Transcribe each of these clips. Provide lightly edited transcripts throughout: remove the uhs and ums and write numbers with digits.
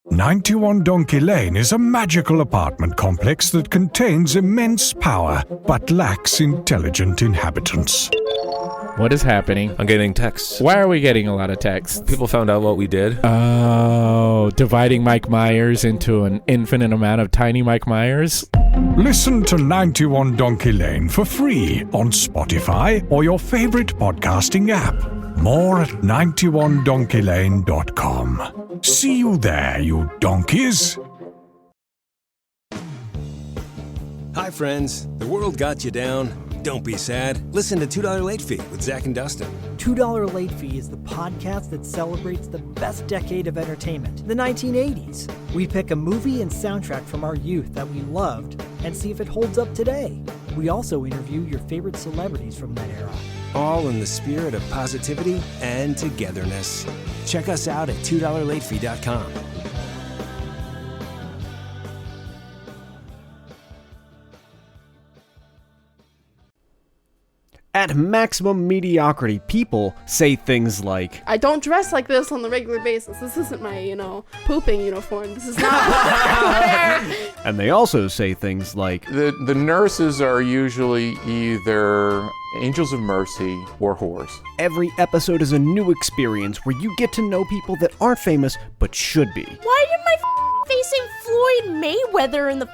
91 Donkey Lane is a magical apartment complex that contains immense power, but lacks intelligent inhabitants. What is happening? I'm getting texts. Why are we getting a lot of texts? People found out what we did. Oh, dividing Mike Myers into an infinite amount of tiny Mike Myers? Listen to 91 Donkey Lane for free on Spotify or your favorite podcasting app. More at 91donkeylane.com. See you there, you donkeys. Hi, friends. The world got you down. Don't be sad. Listen to $2 Late Fee with Zach and Dustin. $2 Late Fee is the podcast that celebrates the best decade of entertainment, the 1980s. We pick a movie and soundtrack from our youth that we loved and see if it holds up today. We also interview your favorite celebrities from that era. All in the spirit of positivity and togetherness. Check us out at $2latefee.com. At Maximum Mediocrity, people say things like, I don't dress like this on the regular basis. This isn't my, pooping uniform. This is not fair. And they also say things like, The nurses are usually either angels of mercy or whores. Every episode is a new experience where you get to know people that aren't famous but should be. Why did my facing Floyd Mayweather in the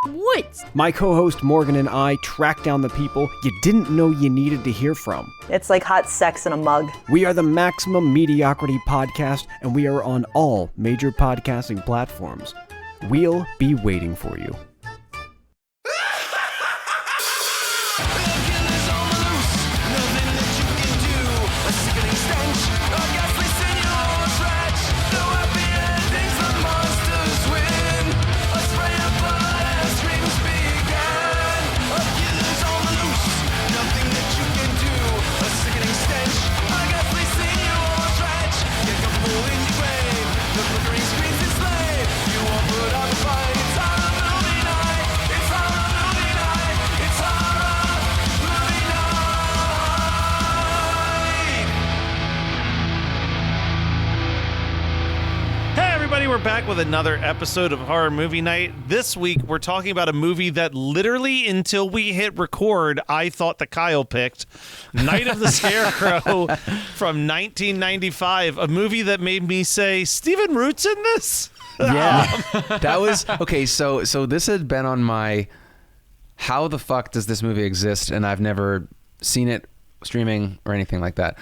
woods? My co-host Morgan and I track down the people you didn't know you needed to hear from. It's like hot sex in a mug. We are the Maximum Mediocrity Podcast, and we are on all major podcasting platforms. We'll be waiting for you. We're back with another episode of Horror Movie Night. This week, we're talking about a movie that literally, until we hit record, I thought that Kyle picked. Night of the Scarecrow from 1995. A movie that made me say, Stephen Root's in this? Yeah. That was... Okay, so this had been on my... How the fuck does this movie exist? And I've never seen it streaming or anything like that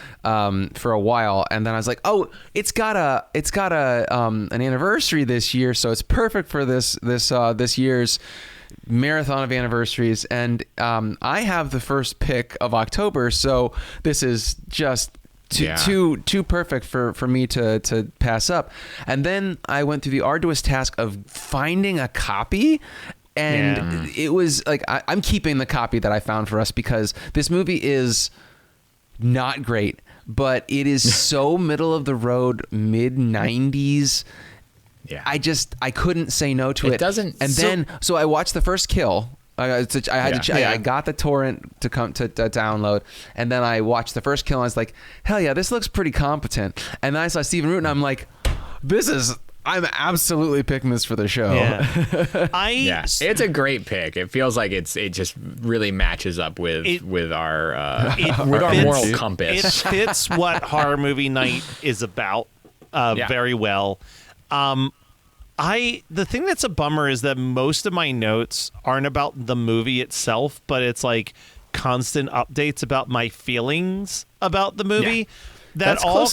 for a while, and then I was like, oh, it's got an anniversary this year, so it's perfect for this year's marathon of anniversaries. And I have the first pick of October, so this is just too perfect for me to pass up. And then I went through the arduous task of finding a copy. And it was like, I'm keeping the copy that I found for us because this movie is not great, but it is so middle of the road, mid 90s. Yeah. I couldn't say no to it. So I watched the first kill. I got the torrent to download, and then I watched the first kill and I was like, hell yeah, this looks pretty competent. And then I saw Stephen Root and I'm like, I'm absolutely picking this for the show. Yeah. It's a great pick. It feels like it just really matches up with our moral compass. It fits what Horror Movie Night is about very well. The thing that's a bummer is that most of my notes aren't about the movie itself, but it's like constant updates about my feelings about the movie that all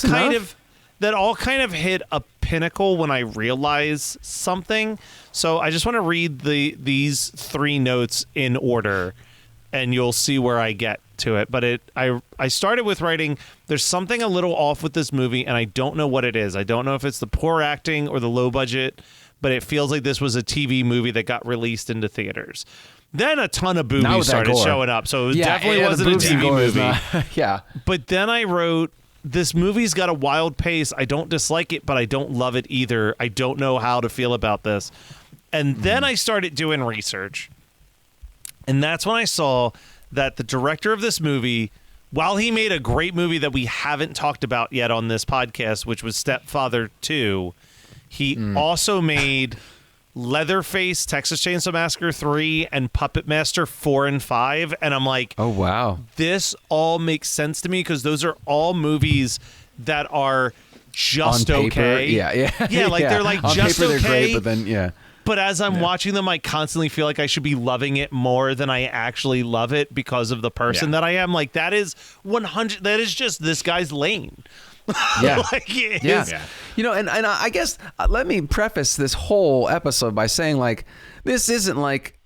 kind of hit a pinnacle when I realize something. So I just want to read these three notes in order, and you'll see where I get to it. But I started with writing, there's something a little off with this movie, and I don't know what it is. I don't know if it's the poor acting or the low budget, but it feels like this was a TV movie that got released into theaters. Then a ton of boobies started showing up, so it definitely wasn't a TV movie. Yeah. But then I wrote, this movie's got a wild pace. I don't dislike it, but I don't love it either. I don't know how to feel about this. And then I started doing research. And that's when I saw that the director of this movie, while he made a great movie that we haven't talked about yet on this podcast, which was Stepfather 2, He also made Leatherface, Texas Chainsaw Massacre 3, and Puppet Master 4 and 5. And I'm like, oh, wow. This all makes sense to me because those are all movies that are just on paper, okay. Yeah. Like they're like on just paper, okay. they're great, but then, yeah. But as I'm watching them, I constantly feel like I should be loving it more than I actually love it because of the person that I am. Like that is 100. That is just this guy's lane. Yeah. Yeah. You know, and I guess let me preface this whole episode by saying, like, this isn't like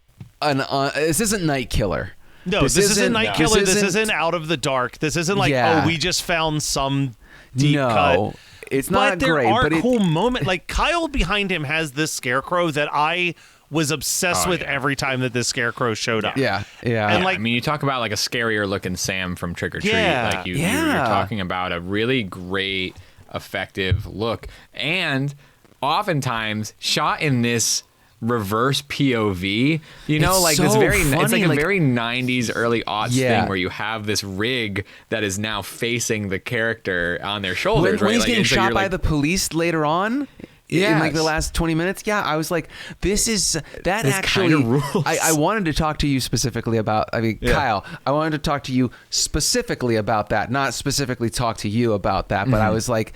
this isn't Night Killer. No, this isn't Night Killer. This isn't Out of the Dark. This isn't like, oh, we just found some deep cut. It's not great, but there are cool moments. Like Kyle behind him has this Scarecrow that I was obsessed with every time that this Scarecrow showed up. Yeah. And like, I mean, you talk about like a scarier looking Sam from Trick or Treat. Like you're talking about a really great, effective look, and oftentimes shot in this reverse POV. You know, it's like so this very, funny, it's like a like, very 90s, early aughts thing where you have this rig that is now facing the character on their shoulders. When he's like, getting shot by like, the police later on. In like the last 20 minutes, I was like, this actually rules. I wanted to talk to you specifically about, Kyle, I wanted to talk to you specifically about that, not specifically talk to you about that, but I was like,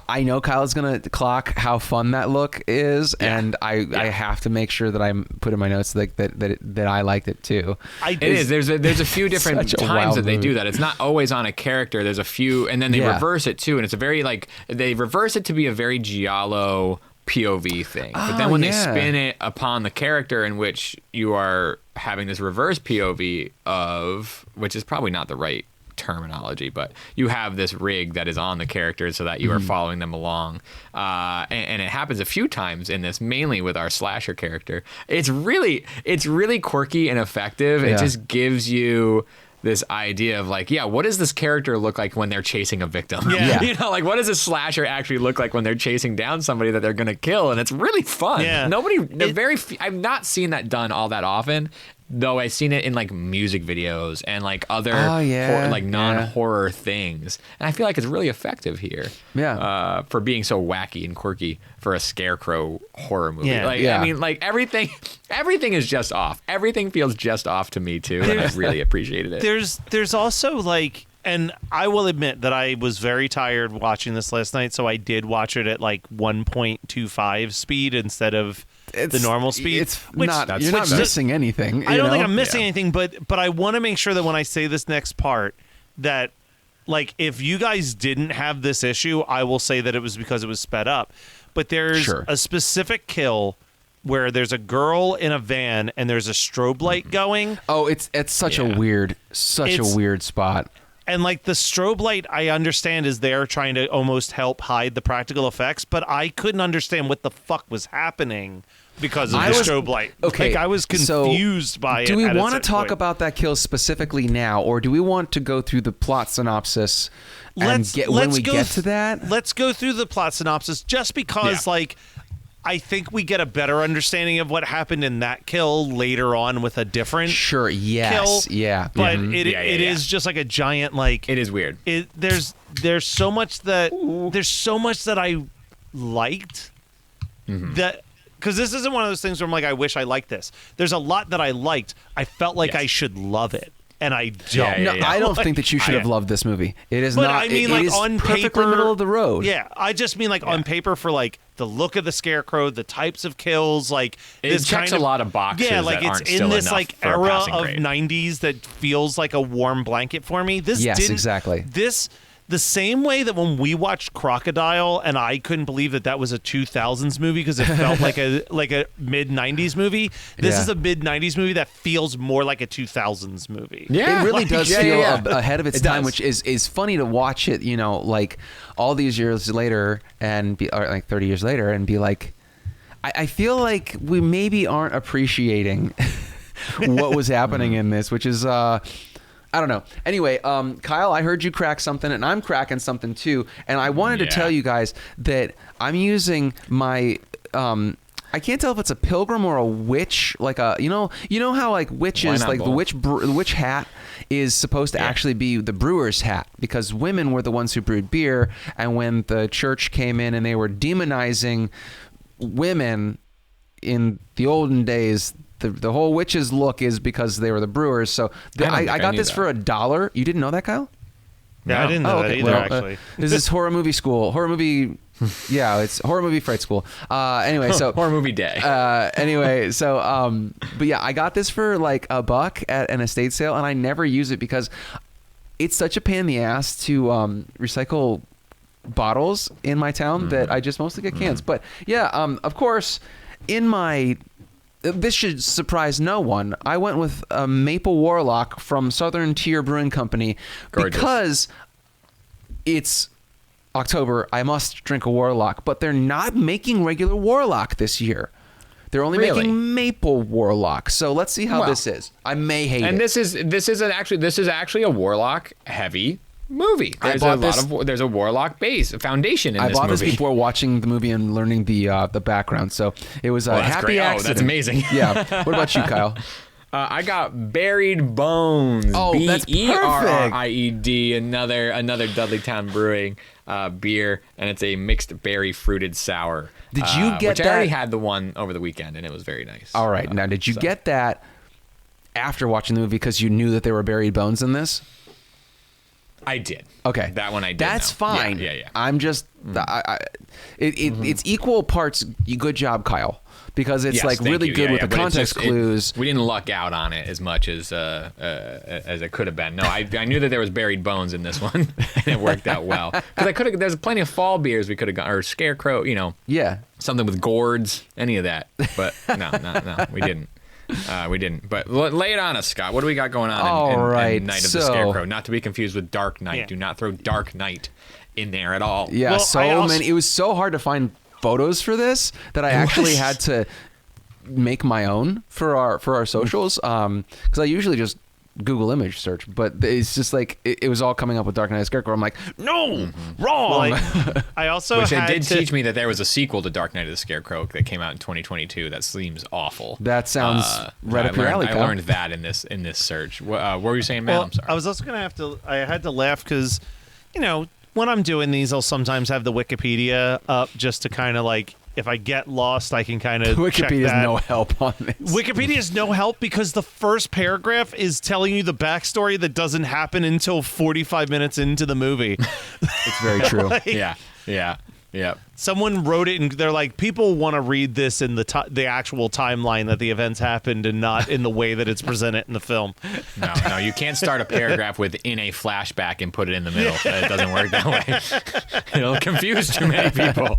I know Kyle's going to clock how fun that look is, and I have to make sure that I put in my notes like that I liked it too. It is. There's a few different times that they do that. It's not always on a character. There's a few, and then they reverse it too, and it's a very like they reverse it to be a very giallo POV thing, but then when they spin it upon the character in which you are having this reverse POV of, which is probably not the right terminology, but you have this rig that is on the character so that you are following them along, and it happens a few times in this, mainly with our slasher character. It's really quirky and effective. It just gives you this idea of like, what does this character look like when they're chasing a victim? You know, like what does a slasher actually look like when they're chasing down somebody that they're gonna kill? And it's really fun. I've not seen that done all that often, though. I've seen it in like music videos and like other non-horror things, and I feel like it's really effective here. For being so wacky and quirky for a Scarecrow horror movie. I mean, like everything is just off. Everything feels just off to me too, and I really appreciated it. There's also like, and I will admit that I was very tired watching this last night, so I did watch it at like 1.25 speed instead of the normal speed. You're not missing anything. I don't think I'm missing anything, but I want to make sure that when I say this next part, that like if you guys didn't have this issue, I will say that it was because it was sped up. But there's a specific kill where there's a girl in a van and there's a strobe light going. Oh, it's such a weird spot. And like the strobe light, I understand is there trying to almost help hide the practical effects, but I couldn't understand what the fuck was happening because of the strobe light. Okay, like I was confused by it. Do we want to talk about that kill specifically now, or do we want to go through the plot synopsis and when we get to that? Let's go through the plot synopsis just because like I think we get a better understanding of what happened in that kill later on with a different kill. Yeah. But it is just like a giant like it is weird. There's so much that I liked that, because this isn't one of those things where I'm like, I wish I liked this. There's a lot that I liked. I felt like I should love it, and I don't. I don't think that you should have loved this movie. It is not. I mean, like on perfectly paper, middle of the road. Yeah, I just mean like on paper for like the look of the Scarecrow, the types of kills, like it checks a lot of boxes. Yeah, like that it's aren't in still this enough like for a era passing of grade. 90s that feels like a warm blanket for me. This yes, didn't, exactly. This. The same way that when we watched Crocodile, and I couldn't believe that was a 2000s movie because it felt like a mid 90s movie. This is a mid 90s movie that feels more like a 2000s movie. Yeah, it really does feel ahead of its time, which is funny to watch it. You know, like all these years later, or like 30 years later, and be like, I feel like we maybe aren't appreciating what was happening in this, which is. I don't know. Anyway, Kyle, I heard you crack something, and I'm cracking something too. And I wanted to tell you guys that I'm using my I can't tell if it's a pilgrim or a witch, like a you know how like witches, like the witch hat is supposed to actually be the brewer's hat, because women were the ones who brewed beer, and when the church came in and they were demonizing women in the olden days, the whole witches look is because they were the brewers. So I got this for $1. You didn't know that, Kyle? Yeah, I didn't know that either, actually. This is horror movie school. Yeah, it's horror movie fright school. Anyway, so horror movie day. Anyway, so but yeah, I got this for like $1 at an estate sale, and I never use it because it's such a pain in the ass to recycle bottles in my town that I just mostly get cans. But yeah, of course, this should surprise no one. I went with a Maple Warlock from Southern Tier Brewing Company. Gorgeous. Because it's October, I must drink a Warlock, but they're not making regular Warlock this year. They're only making Maple Warlock. So let's see how this is. I may hate it. And this is actually a Warlock heavy movie. There's a Warlock foundation in this movie. I bought this before watching the movie and learning the background, so it was a happy accident. That's amazing. Yeah. What about you, Kyle? I got Buried Bones. Oh, that's perfect. Berried, another Dudleytown Brewing beer, and it's a mixed berry fruited sour. Did you get which that? I already had the one over the weekend, and it was very nice. All right. Now, did you get that after watching the movie because you knew that there were buried bones in this? I did. Okay. That one I did. That's fine. Yeah. I'm just, it's equal parts. Good job, Kyle. Because it's really good with the context clues. We didn't luck out on it as much as it could have been. No, I knew that there was buried bones in this one, and it worked out well. Because there's plenty of fall beers we could have got, or Scarecrow, Yeah. Something with gourds, any of that. But no, we didn't. We didn't. But lay it on us, Scott. What do we got going on in Night of the Scarecrow? Not to be confused with Dark Knight. Yeah. Do not throw Dark Knight in there at all. Yeah, it was so hard to find photos for this that I actually had to make my own for our socials, because I usually just Google image search, but it's just like it was all coming up with Dark Knight of the Scarecrow. I'm like, no, wrong. Well, I also which it did teach me that there was a sequel to Dark Knight of the Scarecrow that came out in 2022. That seems awful. That sounds right up your alley. I learned that in this search. What were you saying, Matt? Well, I'm sorry. I was also gonna I had to laugh because, when I'm doing these, I'll sometimes have the Wikipedia up just to kind of like, if I get lost, I can kind of check that. Wikipedia is no help on this. Wikipedia is no help because the first paragraph is telling you the backstory that doesn't happen until 45 minutes into the movie. It's very true. Yeah. Someone wrote it, and they're like, people want to read this in the actual timeline that the events happened, and not in the way that it's presented in the film. No, you can't start a paragraph with "in a flashback" and put it in the middle. It doesn't work that way. It'll confuse too many people.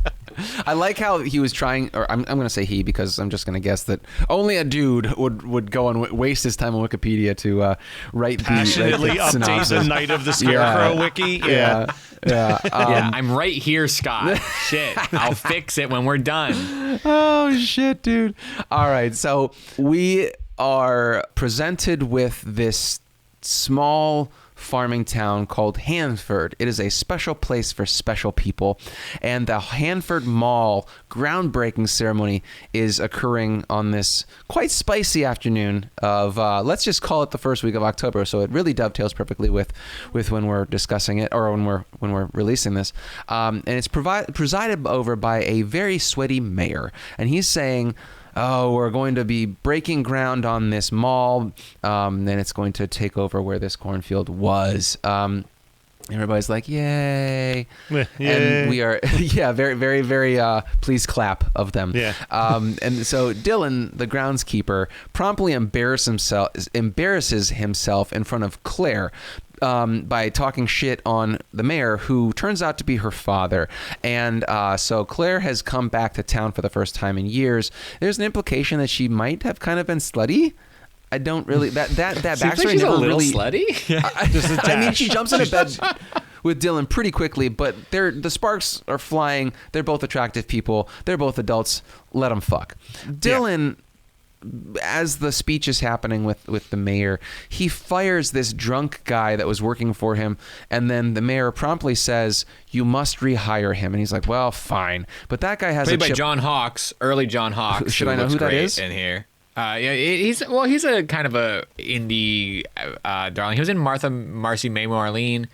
I like how he was trying, or I'm going to say he because I'm just going to guess that only a dude would go and waste his time on Wikipedia to write passionately update the Night of the Scarecrow wiki. Yeah. I'm right here, Scott. Shit, I'll fix it when we're done. Oh shit, dude. All right, so we are presented with this small farming town called Hanford. It is a special place for special people, and the Hanford Mall groundbreaking ceremony is occurring on this quite spicy afternoon of let's just call it the first week of October, so it really dovetails perfectly with when we're discussing it, or when we're releasing this, and it's presided over by a very sweaty mayor, and he's saying, oh, we're going to be breaking ground on this mall, and it's going to take over where this cornfield was. Everybody's like, yay. And we are, very, very, very, please clap of them. Yeah. And so Dylan, the groundskeeper, promptly embarrasses himself in front of Claire, by talking shit on the mayor, who turns out to be her father. And so Claire has come back to town for the first time in years. There's an implication that she might have kind of been slutty. I don't really, that backstory like she's never a little really slutty. Yeah, I mean, she jumps into bed with Dylan pretty quickly, but the sparks are flying. They're both attractive people. They're both adults. Let them fuck. Dylan as the speech is happening with the mayor, he fires this drunk guy that was working for him, and then the mayor promptly says, "You must rehire him." And he's like, "Well, fine." But that guy has played a by chip. John Hawkes, early John Hawkes. Should I know who that is? In here. Yeah, he's a kind of a indie darling. He was in Marcy May Marlene.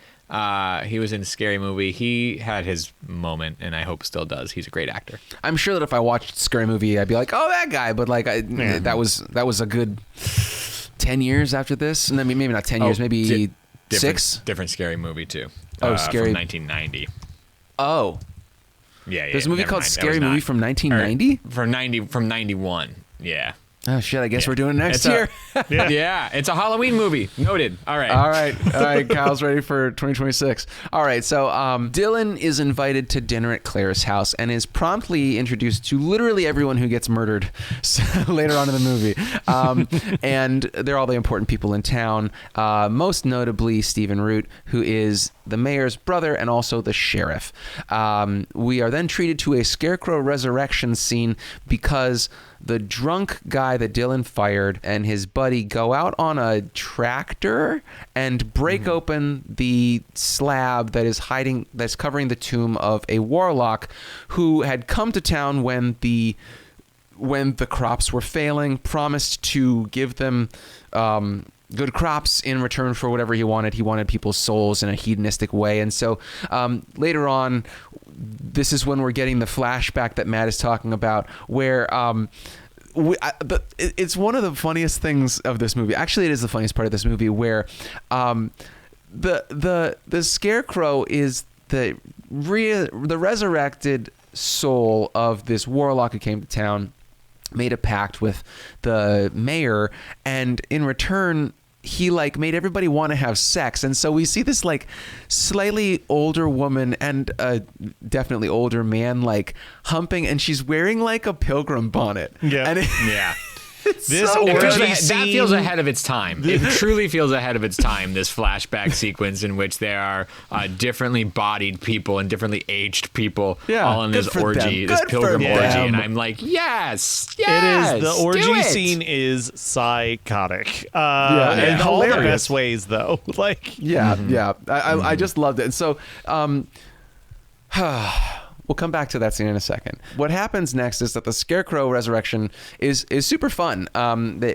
He was in Scary Movie. He had his moment, and I hope still does. He's a great actor. I'm sure that if I watched Scary Movie, I'd be like, "Oh, that guy." But like, that was a good 10 years after this. And I mean, maybe not 10 years, maybe 6. Different Scary Movie too. Scary from 1990. Oh, yeah. There's a movie called Scary Movie from 1990. From 91. Yeah. Oh shit! I guess we're doing it next year. Yeah, it's a Halloween movie. Noted. All right. Kyle's ready for 2026. All right. So Dylan is invited to dinner at Claire's house and is promptly introduced to literally everyone who gets murdered later on in the movie. And they're all the important people in town. Most notably Stephen Root, who is the mayor's brother and also the sheriff. We are then treated to a Scarecrow resurrection scene because the drunk guy that Dylan fired and his buddy go out on a tractor and break open the slab that's covering the tomb of a warlock who had come to town when the crops were failing, promised to give them good crops in return for whatever he wanted. He wanted people's souls in a hedonistic way. And so later on, this is when we're getting the flashback that Matt is talking about, where it's one of the funniest things of this movie. Actually, it is the funniest part of this movie, where the Scarecrow is the resurrected soul of this warlock who came to town, made a pact with the mayor, and in return he like made everybody want to have sex. And so we see this like slightly older woman and a definitely older man like humping, and she's wearing like a pilgrim bonnet. Yeah. This so orgy scene, that feels ahead of its time. It truly feels ahead of its time, this flashback sequence in which there are differently bodied people and differently aged people all in this orgy, this pilgrim orgy. And I'm like, yes, it is. The orgy scene is psychotic. In all the best ways, though. Like, I just loved it. And so, we'll come back to that scene in a second. What happens next is that the Scarecrow resurrection is super fun.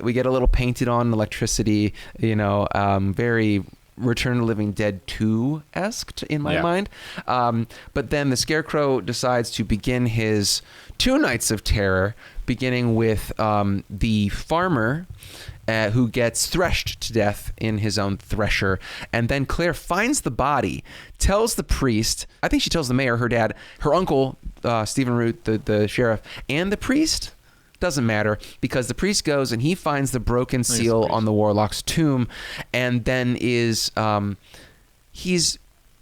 We get a little painted on electricity, very Return of the Living Dead 2-esque in my mind. But then the Scarecrow decides to begin his 2 nights of terror, beginning with the farmer who gets threshed to death in his own thresher. And then Claire finds the body, tells the priest, I think she tells the mayor, her dad, her uncle, Stephen Root, the sheriff, and the priest. Doesn't matter, because the priest goes and he finds the broken seal on the warlock's tomb, and then he's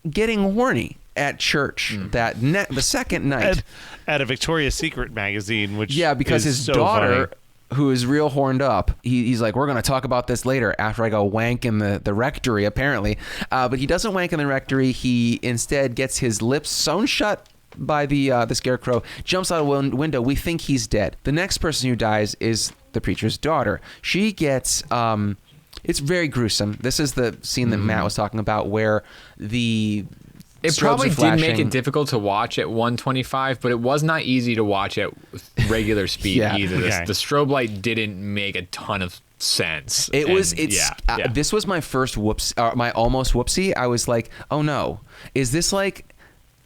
getting horny at church the second night. At a Victoria's Secret magazine, which because is his so daughter... funny. Who is real horned up. He's like, we're going to talk about this later after I go wank in the rectory, apparently. But he doesn't wank in the rectory. He instead gets his lips sewn shut by the Scarecrow, jumps out a window. We think he's dead. The next person who dies is the preacher's daughter. She gets... it's very gruesome. This is the scene that Matt was talking about, where it probably did make it difficult to watch at 125, but it was not easy to watch at regular speed either. The strobe light didn't make a ton of sense. This was my first my almost whoopsie. I was like, oh no, is this like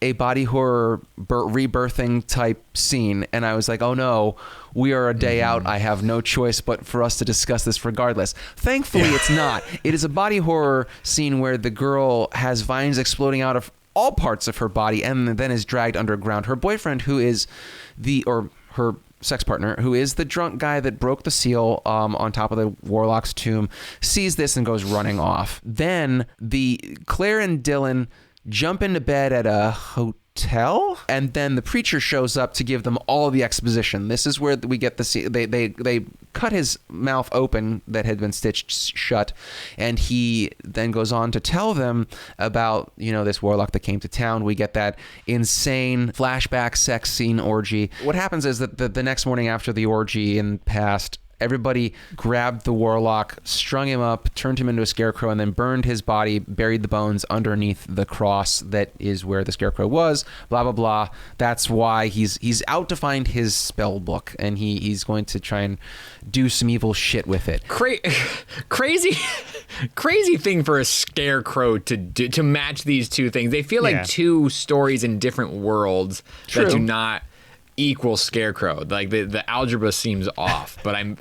a body horror rebirthing type scene? And I was like, oh no, we are a day out. I have no choice but for us to discuss this regardless. Thankfully, it's not. It is a body horror scene where the girl has vines exploding out of all parts of her body and then is dragged underground. Her boyfriend, who is her sex partner, who is the drunk guy that broke the seal on top of the warlock's tomb, sees this and goes running off. Then Claire and Dylan jump into bed at a hotel, and then the preacher shows up to give them all the exposition. This is where we get they cut his mouth open that had been stitched shut, and he then goes on to tell them about this warlock that came to town. We get that insane flashback sex scene orgy. What happens is that the next morning after the orgy and past everybody grabbed the warlock, strung him up, turned him into a scarecrow, and then burned his body, buried the bones underneath the cross that is where the scarecrow was, blah, blah, blah. That's why he's out to find his spell book, and he's going to try and do some evil shit with it. Crazy thing for a scarecrow to do, to match these two things. They feel like two stories in different worlds that do not equal Scarecrow. Like the algebra seems off, but I'm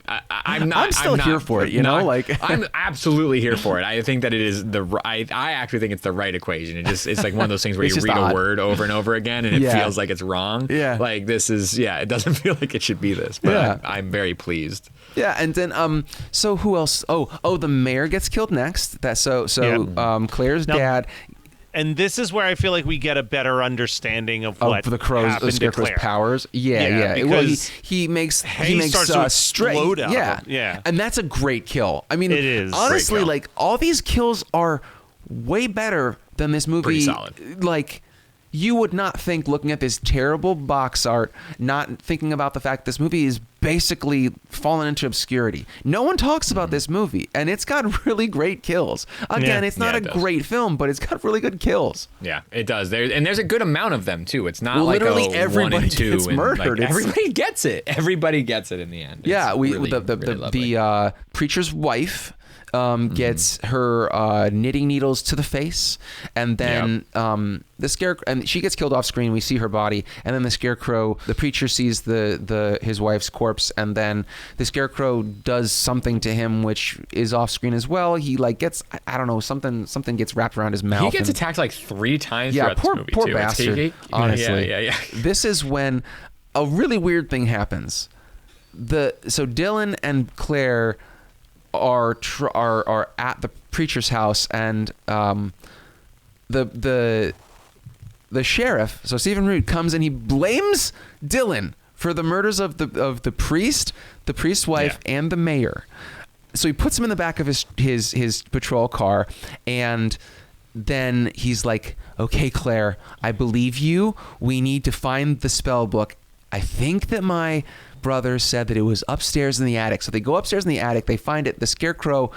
still here for it, you know? Like I'm absolutely here for it. I think that it is I actually think it's the right equation. It's like one of those things where you read a word over and over again and it feels like it's wrong. Yeah. Like this is it doesn't feel like it should be this, but I'm very pleased. Yeah, and then so who else? Oh, the mayor gets killed next. Claire's dad. And this is where I feel like we get a better understanding of what the Scarecrow's powers. Yeah. Because he makes starts to explode out of him. Yeah, and that's a great kill. I mean, it is honestly like all these kills are way better than this movie. Pretty solid. Like, you would not think, looking at this terrible box art, not thinking about the fact this movie is basically fallen into obscurity. No one talks about this movie, and it's got really great kills. Again, it's not a great film, but it's got really good kills. Yeah, it does. There's a good amount of them too. It's not literally like everybody 1 and 2 gets murdered. Like, everybody gets it. Everybody gets it in the end. Yeah, really the preacher's wife gets her knitting needles to the face, and then the scarecrow, and she gets killed off screen. We see her body, and then the scarecrow, the preacher sees his wife's corpse, and then the scarecrow does something to him, which is off screen as well. He like gets, I don't know, something gets wrapped around his mouth. He gets attacked like 3 times. Yeah, throughout this movie poor too. bastard. Honestly, yeah. This is when a really weird thing happens. So Dylan and Claire are at the preacher's house, and the sheriff, so Stephen Root, comes and he blames Dylan for the murders of the priest, the priest's wife, and the mayor. So he puts him in the back of his patrol car, and then he's like, "Okay, Claire, I believe you. We need to find the spell book. I think that my brother said that it was upstairs in the attic." So they go upstairs in the attic, they find it. The scarecrow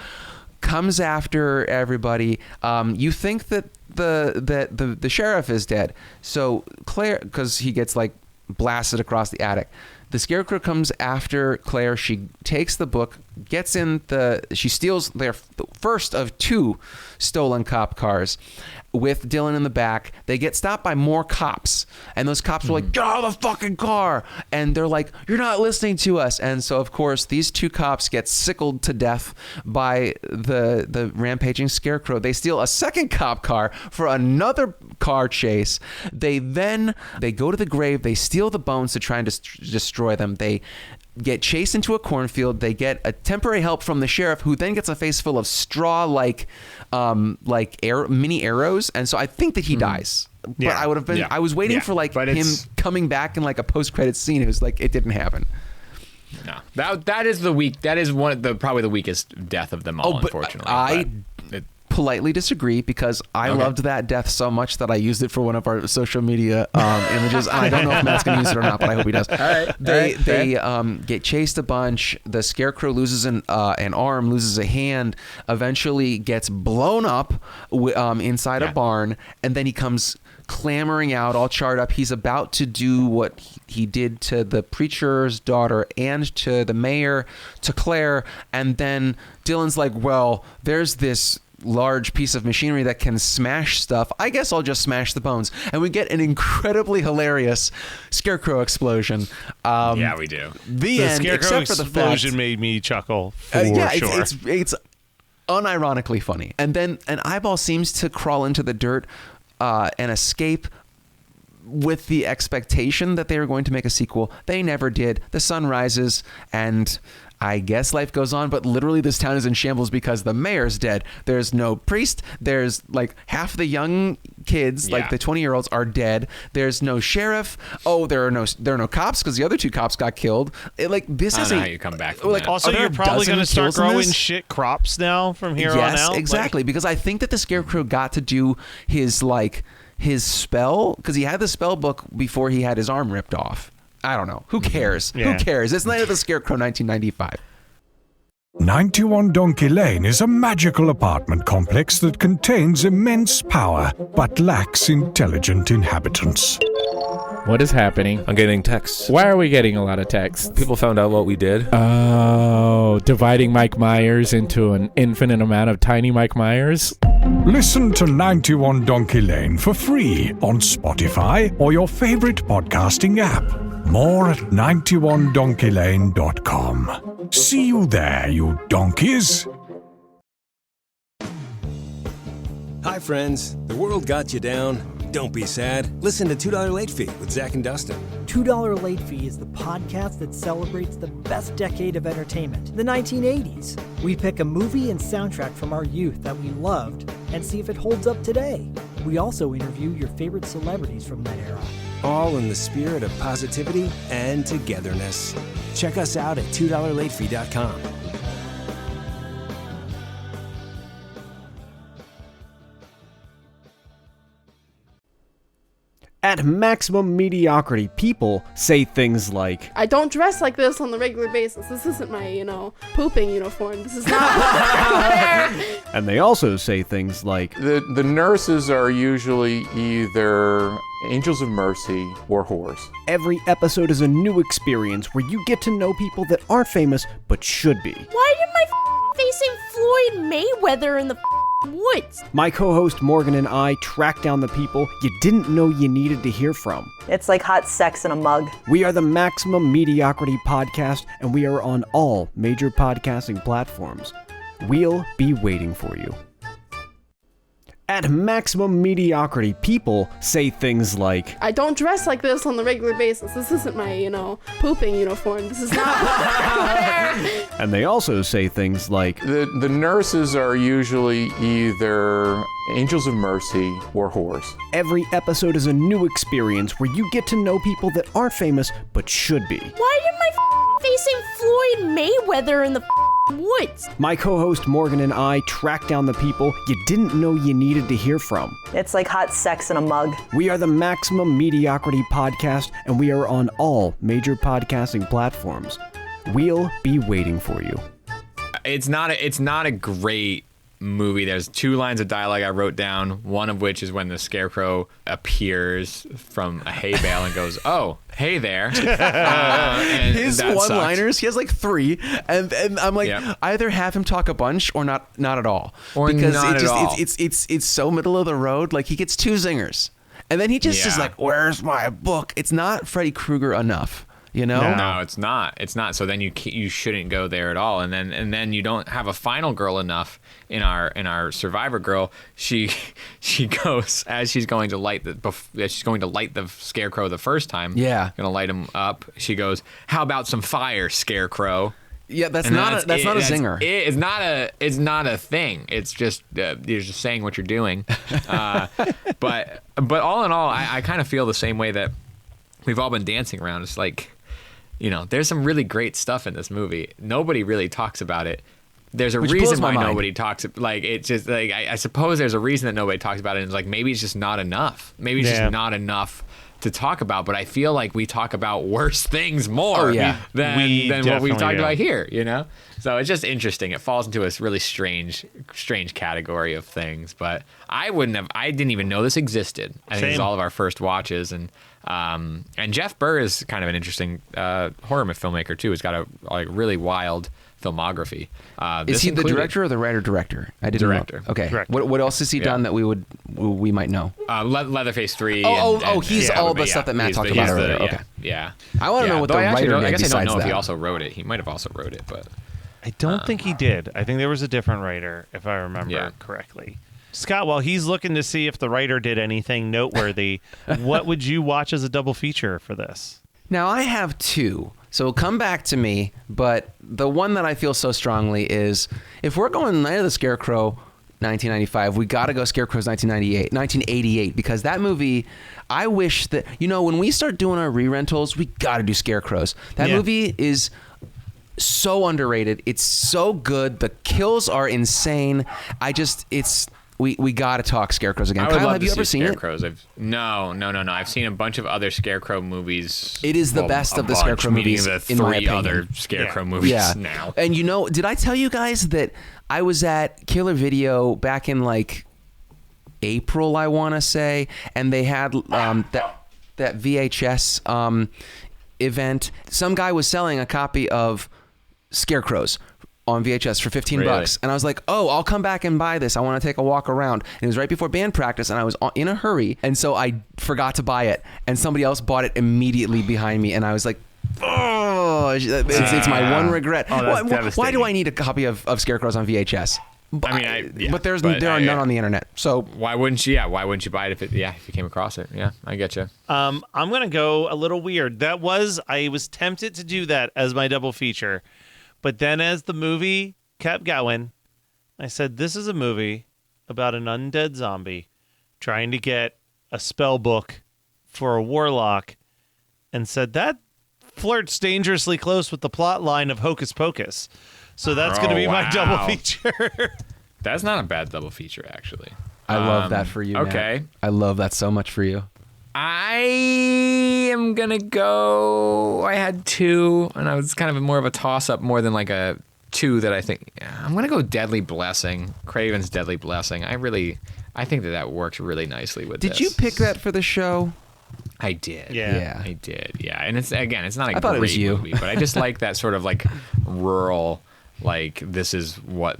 comes after everybody. You think that the sheriff is dead. So Claire, because he gets like blasted across the attic, the scarecrow comes after Claire. She takes the book, gets in she steals their first of 2 stolen cop cars with Dylan in the back. They get stopped by more cops, and those cops are like, "Get out of the fucking car!" And they're like, "You're not listening to us." And so, of course, these 2 cops get sickled to death by the rampaging scarecrow. They steal a second cop car for another car chase. They go to the grave. They steal the bones to try and destroy them. They get chased into a cornfield. They get a temporary help from the sheriff, who then gets a face full of straw like mini arrows, and so I think that he dies. But I would have been. I was waiting for like him coming back in like a post-credit scene. It was like it didn't happen. No, that is probably the weakest death of them all. Unfortunately, I politely disagree, because I loved that death so much that I used it for one of our social media images. I don't know if Matt's going to use it or not, but I hope he does. They get chased a bunch. The scarecrow loses an arm, loses a hand, eventually gets blown up inside a barn, and then he comes clamoring out, all charred up. He's about to do what he did to the preacher's daughter and to the mayor, to Claire, and then Dylan's like, "Well, there's this large piece of machinery that can smash stuff. I guess I'll just smash the bones." And we get an incredibly hilarious scarecrow explosion. Yeah, we do. The end, scarecrow except for the explosion fact, made me chuckle for sure. It's unironically funny. And then an eyeball seems to crawl into the dirt and escape, with the expectation that they were going to make a sequel. They never did. The sun rises, and I guess life goes on, but literally this town is in shambles because the mayor's dead. There's no priest. There's like half the young kids, like the 20-year-olds, are dead. There's no sheriff. Oh, there are no cops because the other 2 cops got killed. This is how you come back from that. Also, you're probably going to start growing shit crops now from here on out. Yes, exactly. Because I think that the scarecrow got to do his spell, because he had the spell book before he had his arm ripped off. I don't know. Who cares? Who cares? It's Night of the Scarecrow 1995. 91 Donkey Lane is a magical apartment complex that contains immense power but lacks intelligent inhabitants. What is happening? I'm getting texts. Why are we getting a lot of texts? People found out what we did. Oh, dividing Mike Myers into an infinite amount of tiny Mike Myers? Listen to 91 Donkey Lane for free on Spotify or your favorite podcasting app. More at 91donkeylane.com. See you there, you donkeys. Hi, friends. The world got you down. Don't be sad. Listen to $2 Late Fee with Zach and Dustin. $2 Late Fee is the podcast that celebrates the best decade of entertainment, the 1980s. We pick a movie and soundtrack from our youth that we loved and see if it holds up today. We also interview your favorite celebrities from that era. All in the spirit of positivity and togetherness. Check us out at $2latefee.com. At Maximum Mediocrity, people say things like, I don't dress like this on the regular basis. This isn't my, pooping uniform. This is not. And they also say things like, The nurses are usually either angels of mercy or whores. Every episode is a new experience where you get to know people that aren't famous but should be. Why did my facing Floyd Mayweather in the woods? My co-host Morgan and I track down the people you didn't know you needed to hear from. It's like hot sex in a mug. We are the Maximum Mediocrity Podcast, and we are on all major podcasting platforms. We'll be waiting for you. At Maximum Mediocrity, people say things like, I don't dress like this on the regular basis. This isn't my, pooping uniform. This is not. And they also say things like, The nurses are usually either angels of mercy or whores. Every episode is a new experience where you get to know people that aren't famous but should be. Why did my facing Floyd Mayweather in the woods? My co-host Morgan and I track down the people you didn't know you needed to hear from. It's like hot sex in a mug. We are the Maximum Mediocrity Podcast, and we are on all major podcasting platforms. We'll be waiting for you. It's not a great movie. There's 2 lines of dialogue I wrote down, one of which is when the Scarecrow appears from a hay bale and goes, "Oh, hey there." And his one-liners, he has like 3, and I'm like, either have him talk a bunch or not at all, or because not at all. It's so middle of the road. Like, he gets 2 zingers, and then he just is like, "Where's my book?" It's not Freddy Krueger enough. No, it's not. It's not. So then you shouldn't go there at all. And then you don't have a final girl enough in our survivor girl. She goes, as she's going to light the Scarecrow the first time. Yeah, gonna light him up. She goes, "How about some fire, Scarecrow?" Yeah, that's not a zinger. It's not a thing. It's just you're just saying what you're doing. But all in all, I kind of feel the same way that we've all been dancing around. It's like, there's some really great stuff in this movie. Nobody really talks about it. There's a reason why nobody talks. Like, it's just like, I suppose there's a reason that nobody talks about it. And it's like, maybe it's just not enough. Maybe it's just not enough to talk about. But I feel like we talk about worse things more than what we've talked about here, So it's just interesting. It falls into a really strange category of things. But I didn't even know this existed. I think it's all of our first watches. And Jeff Burr is kind of an interesting horror filmmaker too. He's got a really wild filmography. Is he the director or the writer-director? I didn't director. know. Okay. Director. What else has he done that we might know? Leatherface 3. He's all the stuff that Matt talked about earlier. Okay. Yeah. I want to know what the writer name I guess besides I don't know that. if he also wrote it. He might have also wrote it, but I don't think he did. I think there was a different writer, if I remember correctly. Scott, while he's looking to see if the writer did anything noteworthy, what would you watch as a double feature for this? Now, I have 2, so come back to me, but the one that I feel so strongly is, if we're going Night of the Scarecrow 1995, we got to go Scarecrow's 1988, because that movie, I wish that, when we start doing our re-rentals, we got to do Scarecrows. That movie is so underrated. It's so good. The kills are insane. we got to talk Scarecrows again. I would Kyle, love have to you see ever seen Scarecrows. No. I've seen a bunch of other Scarecrow movies. It is the best of the Scarecrow movies, the in my 3 opinion. other Scarecrow movies now. And did I tell you guys that I was at Killer Video back in like April, I want to say, and they had that VHS event. Some guy was selling a copy of Scarecrows on VHS for $15, and I was like, oh, I'll come back and buy this. I want to take a walk around. And it was right before band practice, and I was in a hurry, and so I forgot to buy it, and somebody else bought it immediately behind me, and I was like, oh, it's my one regret. Why do I need a copy of Scarecrows on VHS? But there are none on the internet. So why wouldn't you? Yeah, why wouldn't you buy it if you came across it? Yeah, I get you. I'm gonna go a little weird. I was tempted to do that as my double feature, but then as the movie kept going, I said, this is a movie about an undead zombie trying to get a spell book for a warlock, and said that flirts dangerously close with the plot line of Hocus Pocus. So that's going to be my double feature. That's not a bad double feature, actually. I love that for you, okay. Matt. I love that so much for you. I am going to go... I had 2, and I was kind of more of a toss-up more than like a 2 that I think... I'm going to go Deadly Blessing. Craven's Deadly Blessing. I think that works really nicely with this. Did you pick that for the show? I did. Yeah. I did. Yeah. And it's not a thought it was great you. movie, but I just like that sort of like rural, like this is what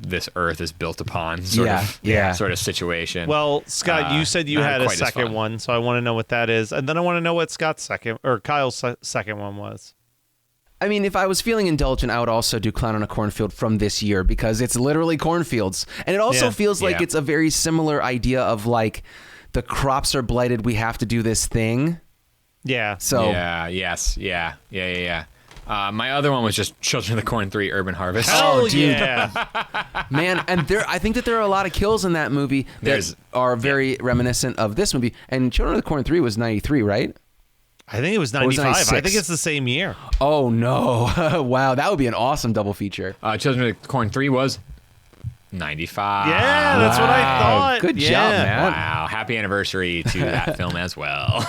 this earth is built upon sort of situation. Well, Scott, you said you had a second one, so I want to know what that is. And then I want to know what Scott's Kyle's second one was. I mean, if I was feeling indulgent, I would also do Clown on a Cornfield from this year, because it's literally cornfields. And it also feels like it's a very similar idea of like, the crops are blighted, we have to do this thing. Yeah. So Yeah. My other one was just Children of the Corn 3 Urban Harvest. Oh, dude. Yeah. Man, and I think that there are a lot of kills in that movie that are very reminiscent of this movie. And Children of the Corn 3 was 93, right? I think it was 95. I think it's the same year. Oh, no. Wow, that would be an awesome double feature. Children of the Corn 3 was 95. Yeah, that's what I thought. Good job, man. Wow. Happy anniversary to that film as well.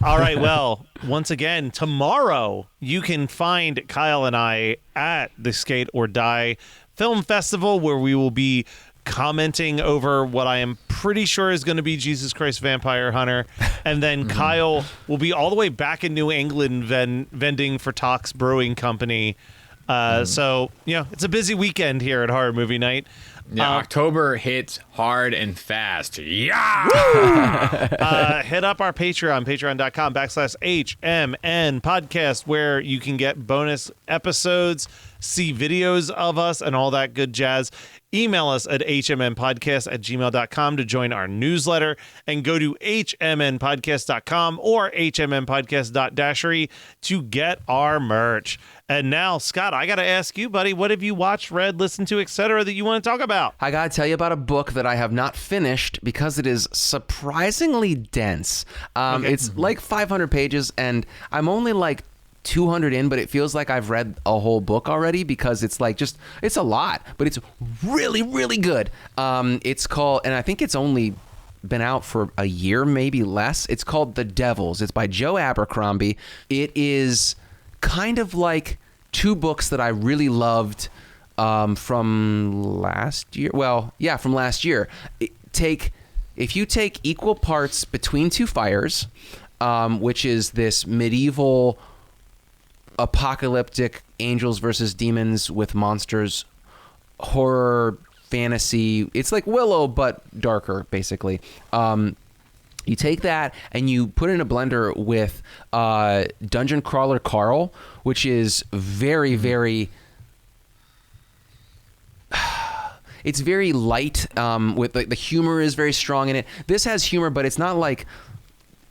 All right. Well, once again, tomorrow you can find Kyle and I at the Skate or Die Film Festival, where we will be commenting over what I am pretty sure is going to be Jesus Christ Vampire Hunter. And then Kyle will be all the way back in New England vending for Tox Brewing Company. So, it's a busy weekend here at Horror Movie Night. Yeah, October hits hard and fast. Yeah! Hit up our Patreon, patreon.com/HMN podcast, where you can get bonus episodes, see videos of us, and all that good jazz. Email us at hmnpodcast@gmail.com to join our newsletter, and go to hmnpodcast.com or hmnpodcast.dashery to get our merch. And now, Scott, I got to ask you, buddy, what have you watched, read, listened to, etc., that you want to talk about? I got to tell you about a book that I have not finished because it is surprisingly dense. It's like 500 pages, and I'm only like 200 in, but it feels like I've read a whole book already, because it's like it's a lot, but it's really, really good. It's called, and I think it's only been out for a year, maybe less. It's called The Devils. It's by Joe Abercrombie. It is kind of like 2 books that I really loved from last year. Well, yeah, from last year. If you take Equal Parts Between Two Fires, which is this medieval apocalyptic angels versus demons with monsters horror fantasy. It's like Willow, but darker, basically. You take that and you put it in a blender with Dungeon Crawler Carl, which is very, very... It's very light. With the humor is very strong in it. This has humor, but it's not like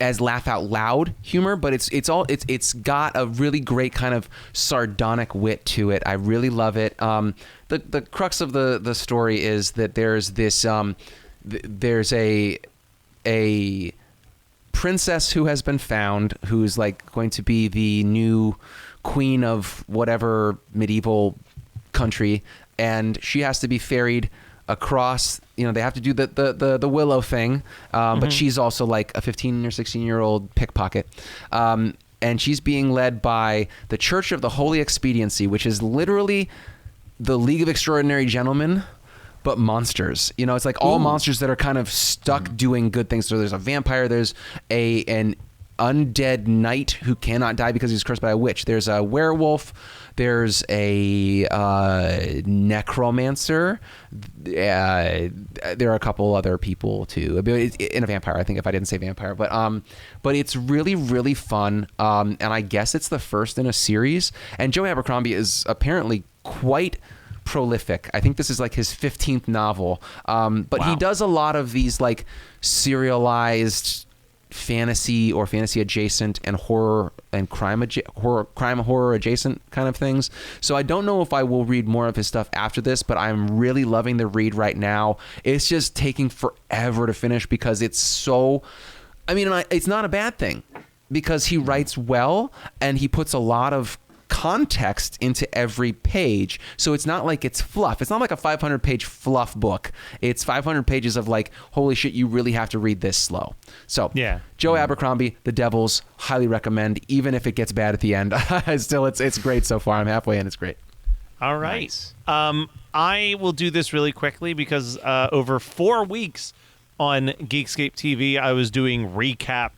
as laugh out loud humor, but it's got a really great kind of sardonic wit to it. I really love it. The crux of the story is that there's this there's a princess who has been found, who's like going to be the new queen of whatever medieval country, and she has to be ferried across. They have to do the Willow thing, but she's also like a 15 or 16-year-old pickpocket. And she's being led by the Church of the Holy Expediency, which is literally the League of Extraordinary Gentlemen, but monsters. It's like all monsters that are kind of stuck doing good things. So there's a vampire, there's an undead knight who cannot die because he's cursed by a witch. There's a werewolf. There's a necromancer. There are a couple other people too. In a vampire, I think, if I didn't say vampire. But it's really, really fun. And I guess it's the first in a series. And Joe Abercrombie is apparently quite prolific. I think this is like his 15th novel. But he does a lot of these like serialized fantasy or fantasy adjacent and horror and crime horror adjacent kind of things. So I don't know if I will read more of his stuff after this, but I'm really loving the read right now. It's just taking forever to finish because it's so, it's not a bad thing because he writes well and he puts a lot of context into every page. So it's not like it's fluff. It's not like a 500-page fluff book. It's 500 pages of like, holy shit, you really have to read this slow. So yeah, Joe Abercrombie, The Devils, highly recommend, even if it gets bad at the end. Still, it's great so far. I'm halfway in. It's great. All right. Nice. I will do this really quickly because over 4 weeks on Geekscape TV, I was doing recap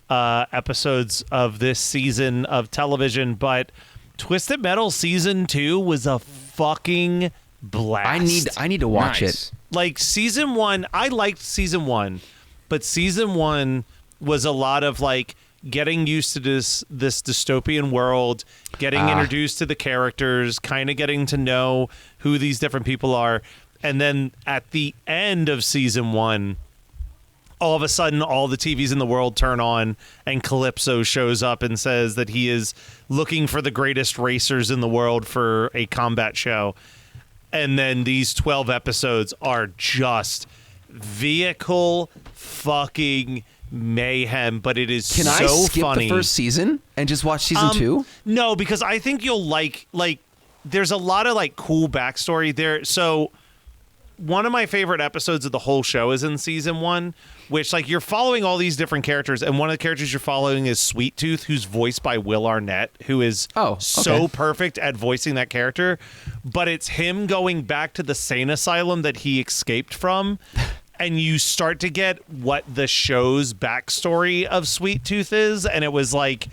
episodes of this season of television, but Twisted Metal season 2 was a fucking blast. I need to watch it. Like season 1, I liked season 1, but season 1 was a lot of like getting used to this dystopian world, getting introduced to the characters, kind of getting to know who these different people are, and then at the end of season 1, all of a sudden, all the TVs in the world turn on, and Calypso shows up and says that he is looking for the greatest racers in the world for a combat show. And then these 12 episodes are just vehicle fucking mayhem, but it is Can so I skip funny. the first season and just watch season 2? No, because I think you'll like there's a lot of like cool backstory there. So one of my favorite episodes of the whole show is in season 1, which like you're following all these different characters, and one of the characters you're following is Sweet Tooth, who's voiced by Will Arnett, who is so perfect at voicing that character. But it's him going back to the sane asylum that he escaped from, and you start to get what the show's backstory of Sweet Tooth is, and it was like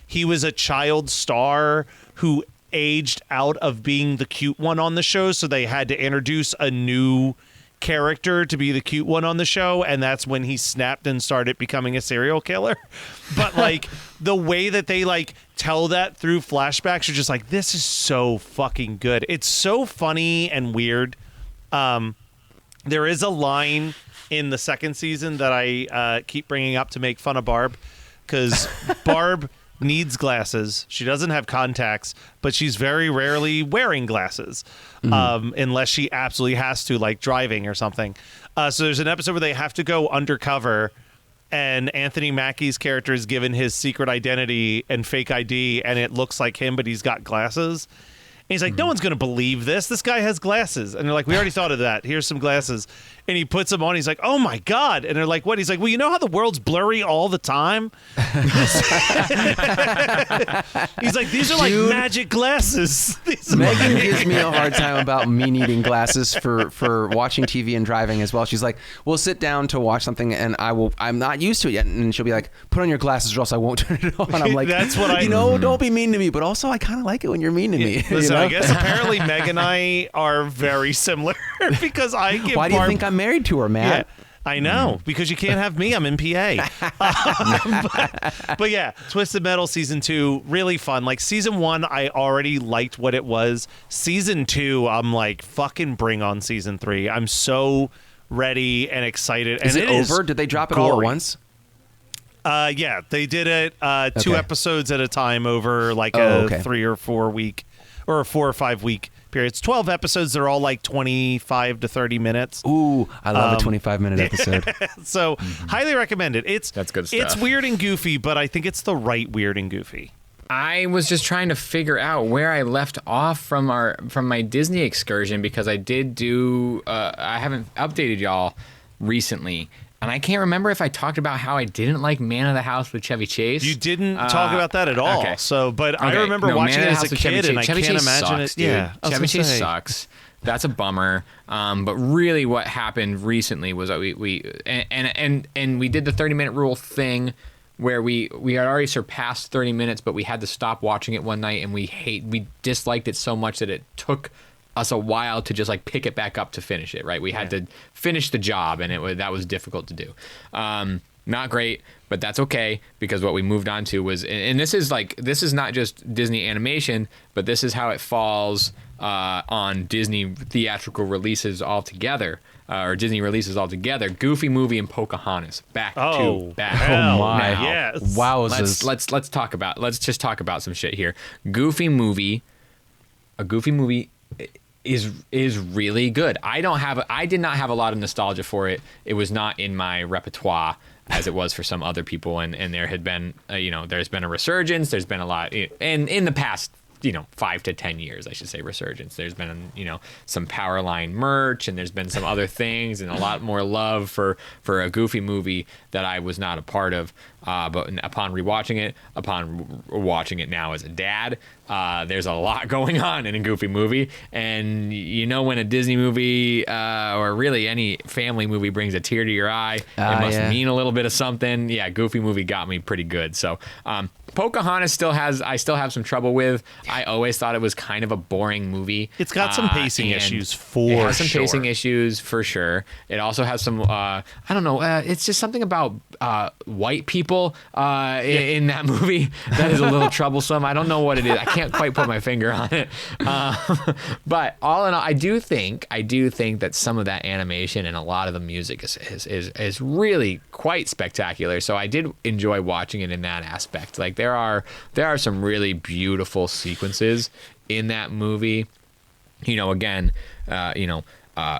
he was a child star who aged out of being the cute one on the show, so they had to introduce a new character to be the cute one on the show, and that's when he snapped and started becoming a serial killer. But like the way that they like tell that through flashbacks, you're just like, this is so fucking good. It's so funny and weird. There is a line in the second season that I keep bringing up to make fun of Barb, because Barb needs glasses. She doesn't have contacts, but she's very rarely wearing glasses, unless she absolutely has to, like driving or something. So there's an episode where they have to go undercover, and Anthony Mackie's character is given his secret identity and fake ID, and it looks like him, but he's got glasses. And he's like, no one's going to believe this. This guy has glasses. And they're like, we already thought of that. Here's some glasses. And he puts them on. He's like, oh, my God. And they're like, what? He's like, well, you know how the world's blurry all the time? He's like, these are like magic glasses. Megan gives me a hard time about me needing glasses for watching TV and driving as well. She's like, we'll sit down to watch something, and I'm not used to it yet. And she'll be like, put on your glasses or else I won't turn it on. I'm like, that's what don't be mean to me. But also, I kind of like it when you're mean to me. Listen, I guess apparently Meg and I are very similar because I give Why do you think I'm married to her, Matt? Yeah, I know, because you can't have me. I'm in PA. But yeah, Twisted Metal season 2, really fun. Like season 1, I already liked what it was. Season 2, I'm like, fucking bring on season 3. I'm so ready and excited. Is and it over? Did they drop it all at once? Yeah, they did it 2 episodes at a time over like a 3 or 4 week or a 4 or 5 week period. It's 12 episodes. They're all like 25 to 30 minutes. Ooh, I love a 25-minute episode. So highly recommend it. That's good stuff. It's weird and goofy, but I think it's the right weird and goofy. I was just trying to figure out where I left off from my Disney excursion, because I did do I haven't updated y'all recently, and I can't remember if I talked about how I didn't like Man of the House with Chevy Chase. You didn't talk about that at all. Okay. But I remember watching it as a kid, and I can't imagine it. Dude. Yeah, Chevy Chase sucks. That's a bummer. But really, what happened recently was that we did the 30-minute rule thing, where we had already surpassed 30 minutes, but we had to stop watching it one night, and we disliked it so much that it took us a while to just like pick it back up to finish it. Right, we had to finish the job, and that was difficult to do. Not great, but that's okay, because what we moved on to was, and this is not just Disney animation, but this is how it falls on Disney theatrical releases altogether, or Disney releases altogether. Goofy Movie and Pocahontas back to back. Oh my! Now, Yes. Wow. Let's just talk about some shit here. A Goofy Movie is really good. I did not have a lot of nostalgia for it. It was not in my repertoire as it was for some other people, and there had been there's been a resurgence. There's been a lot, and in the past 5 to 10 years, I should say, resurgence. There's been, some Powerline merch, and there's been some other things, and a lot more love for a Goofy Movie that I was not a part of. But upon watching it now as a dad, there's a lot going on in a Goofy Movie. And when a Disney movie, or really any family movie, brings a tear to your eye, it must mean a little bit of something. Yeah, Goofy Movie got me pretty good. So Pocahontas I still have some trouble with. I always thought it was kind of a boring movie. It's got some pacing issues for sure. It has some sure. pacing issues for sure. It also has some, I don't know, it's just something about white people in that movie that is a little troublesome. I don't know what it is. I can't quite put my finger on it. But all in all, I do think that some of that animation and a lot of the music is really quite spectacular. So I did enjoy watching it in that aspect. Like there are some really beautiful sequences in that movie.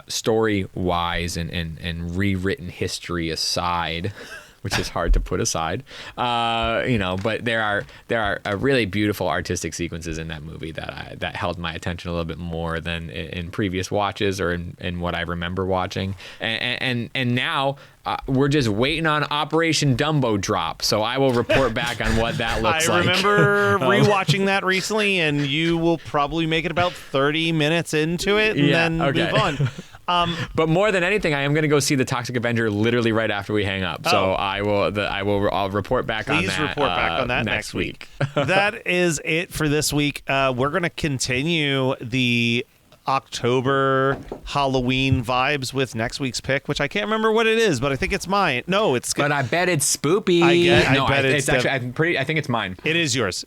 Story wise and rewritten history aside, which is hard to put aside, but there are really beautiful artistic sequences in that movie that held my attention a little bit more than in previous watches or in what I remember watching. And now we're just waiting on Operation Dumbo drop, so I will report back on what that looks like. I remember rewatching that recently, and you will probably make it about 30 minutes into it and then move on. But more than anything, I am going to go see the Toxic Avenger literally right after we hang up. So I'll report back on that. Please report back on that next week. That is it for this week. We're going to continue the October Halloween vibes with next week's pick, which I can't remember what it is, but I think it's mine. No, it's. But I bet it's spoopy. I think it's mine. It is yours.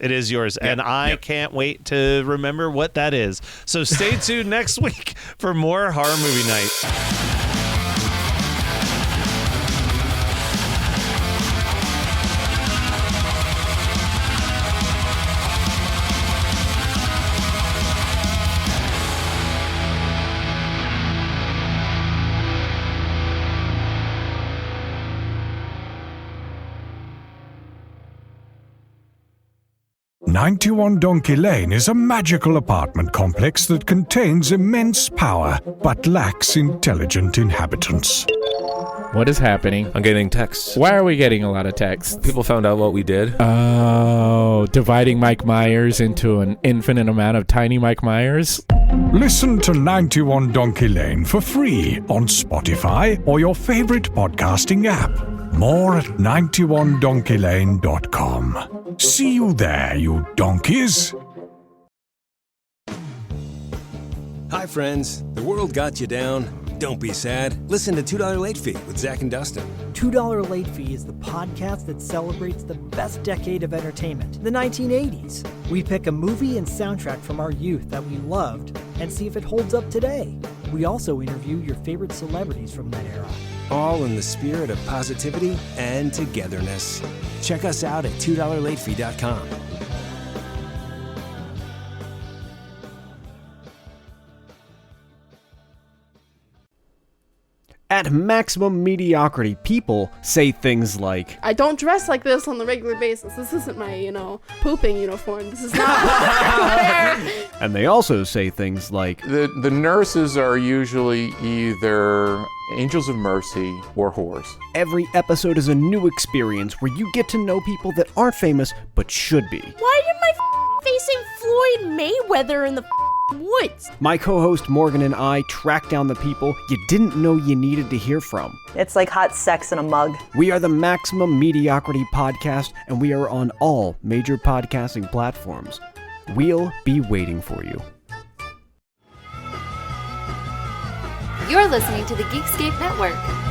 And I can't wait to remember what that is. So stay tuned next week for more Horror Movie Night. 91 Donkey Lane is a magical apartment complex that contains immense power but lacks intelligent inhabitants. What is happening? I'm getting texts. Why are we getting a lot of texts? People found out what we did. Oh, dividing Mike Myers into an infinite amount of tiny Mike Myers? Listen to 91 Donkey Lane for free on Spotify or your favorite podcasting app. More at 91donkeylane.com. See you there, you donkeys. Hi, friends. The world got you down. Don't be sad. Listen to $2 Late Fee with Zach and Dustin. $2 Late Fee is the podcast that celebrates the best decade of entertainment, the 1980s. We pick a movie and soundtrack from our youth that we loved and see if it holds up today. We also interview your favorite celebrities from that era. All in the spirit of positivity and togetherness. Check us out at $2latefee.com. At Maximum Mediocrity, people say things like, I don't dress like this on the regular basis. This isn't my, pooping uniform. This is not what I wear. And they also say things like, The nurses are usually either angels of mercy or whores. Every episode is a new experience where you get to know people that aren't famous but should be. Why did my facing Floyd Mayweather in the woods? My co-host Morgan and I track down the people you didn't know you needed to hear from. It's like hot sex in a mug. We are the Maximum Mediocrity Podcast, and we are on all major podcasting platforms. We'll be waiting for you. You're listening to the Geekscape Network.